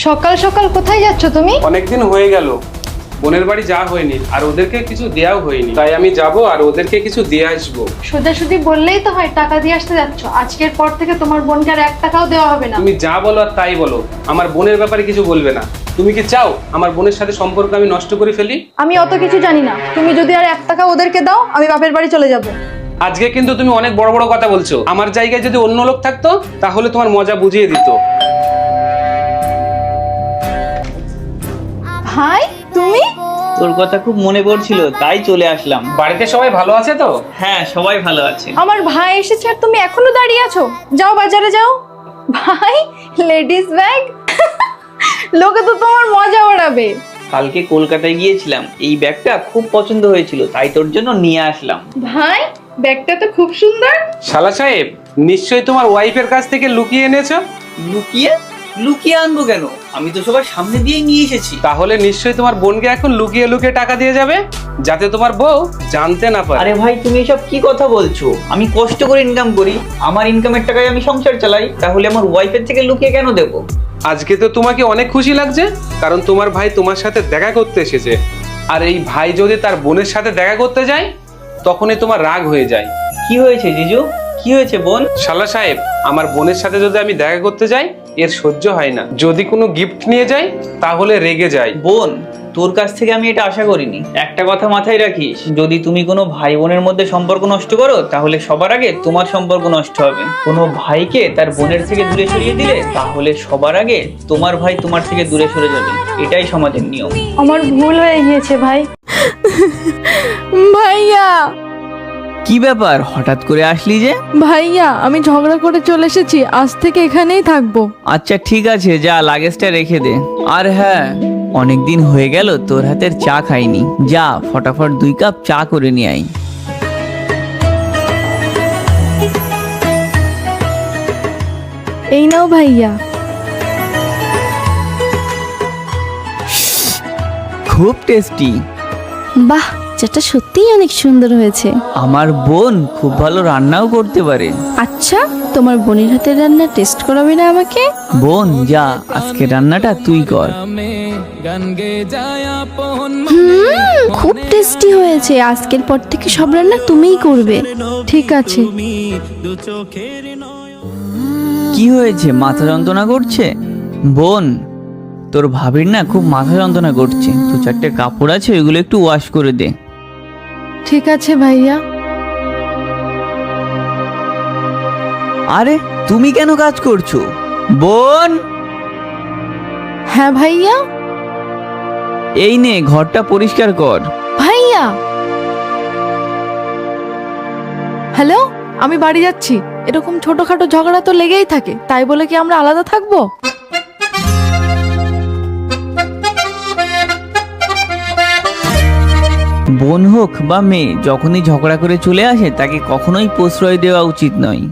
সকাল সকাল কোথায় যাচ্ছ তুমি? অনেকদিন হয়ে গেল বোনের বাড়ি যাওয়া হয়নি, আর ওদেরকে কিছু দেওয়াও হয়নি, তাই আমি যাব আর ওদেরকে কিছু দিয়ে আসবো। সোজাসুজি বললেই তো হয়, টাকা দিয়ে আসতে যাচ্ছ। আজকের পর থেকে তোমার বোনকে আর 1 টাকাও দেওয়া হবে না। তুমি যা বলো আর তাই বলো, আমার বোনের ব্যাপারে কিছু বলবে না। তুমি কি চাও আমার বোনের সাথে সম্পর্ক আমি নষ্ট করে ফেলি? আমি অত কিছু জানি না। তুমি যদি আর 1 টাকা ওদেরকে দাও, আমি বাপের বাড়ি চলে যাব। আজকে কিন্তু তুমি অনেক বড় বড় কথা বলছো। আমার জায়গায় যদি অন্য লোক থাকতো তাহলে তোমার মজা বুঝিয়ে দিত। ভাই তুমি? তোর কথা খুব মনে পড়ছিল, তাই চলে আসলাম। বাড়িতে সবাই ভালো আছে তো? হ্যাঁ, সবাই ভালো আছে। আমার ভাই এসেছে আর তুমি এখনো দাঁড়িয়ে আছো। যাও বাজারে যাও। ভাই, লেডিস ব্যাগ। লোকে তো তোমার মজা ওড়াবে। কালকে কলকাতায় গিয়েছিলাম, এই ব্যাগটা খুব পছন্দ হয়েছিল, তাই তোর জন্য নিয়ে আসলাম। ভাই, ব্যাগটা তো খুব সুন্দর। শালা সাহেব, নিশ্চয়ই তোমার ওয়াইফের কাছ থেকে লুকিয়ে এনেছো। লুকিয়ে লুকিয়ে আনবো কেন? আমি তো সবার সামনে দিয়েই নিয়ে এসেছি। তাহলে নিশ্চয়ই তোমার বোনকে এখন লুকিয়ে লুকিয়ে টাকা দিয়ে যাবে, যাতে তোমার বউ জানতে না পারে। আরে ভাই, তুমি এসব কি কথা বলছো? আমি কষ্ট করে ইনকাম করি, আমার ইনকামের টাকায় আমি সংসার চালাই, তাহলে আমার ওয়াইফের থেকে লুকিয়ে কেন দেবো? আজকে তো তোমাকে অনেক খুশি লাগছে, কারণ তোমার ভাই তোমার সাথে দেখা করতে এসেছে। আর এই ভাই যদি তার বোনের সাথে দেখা করতে যায়, তখনই তোমার রাগ হয়ে যায়। কি হয়েছে জিজু? কি হয়েছে বোন? শালা সাহেব, আমার বোনের সাথে যদি আমি দেখা করতে যাই, এর সহ্য হয় না। যদি কোনো গিফট নিয়ে যাই তাহলে রেগে যায়। বোন, তোর কাছ থেকে আমি এটা আশা করিনি। একটা কথা মাথায় রাখিস, যদি তুমি কোনো ভাই বোনের মধ্যে সম্পর্ক নষ্ট করো, তাহলে সবার আগে তোমার সম্পর্ক নষ্ট হবে। কোনো ভাইকে তার বোনের থেকে দূরে সরিয়ে দিলে, তাহলে সবার আগে তোমার ভাই তোমার থেকে দূরে সরে যাবে। এটাই সমাজের নিয়ম। আমার ভুল হয়ে গিয়েছে ভাই। ভাইয়া, কি ব্যাপার, হঠাৎ করে আসলি যে? ভাইয়া, আমি ঝগড়া করে চলে এসেছি। আজ থেকে এখানেই থাকবো। আচ্ছা ঠিক আছে, যা লাগেজটা রেখে দে। আর হ্যাঁ, অনেকদিন হয়ে গেল তোর হাতের চা খাইনি। যা ফটাফট 2 কাপ চা করে নিয়ে আয়। এই নাও ভাইয়া। খুব টেস্টি। বাহ, চাটা সত্যিই অনেক সুন্দর হয়েছে। আমার বোন খুব ভালো রান্নাও করতে পারে। আচ্ছা, তোমার বোনের হাতের রান্না টেস্ট করাবে না আমাকে? বোন যা, আজকে রান্নাটা তুই কর। খুব টেস্টি হয়েছে। আজকের পর থেকে সব রান্না তুমিই করবে। ঠিক আছে। কি হয়েছে, মাথা যন্ত্রণা করছে? বোন, তোর ভাবির না খুব মাথা যন্ত্রণা করছে। 2-4টে কাপড় আছে, ওইগুলো একটু ওয়াশ করে দে। ঠিক আছে ভাইয়া। আরে তুমি কেন কাজ করছো? বোন, হ্যাঁ ভাইয়া। এই নে, ঘরটা পরিষ্কার কর। ভাইয়া, হ্যালো, আমি বাড়ি যাচ্ছি। এরকম ছোটখাটো ঝগড়া তো লেগেই থাকে, তাই বলে কি আমরা আলাদা থাকবো? বোন হোক বা মেয়ে, যখনই ঝগড়া করে চলে আসে তাকে কখনোই প্রশ্রয় দেওয়া উচিত নয়।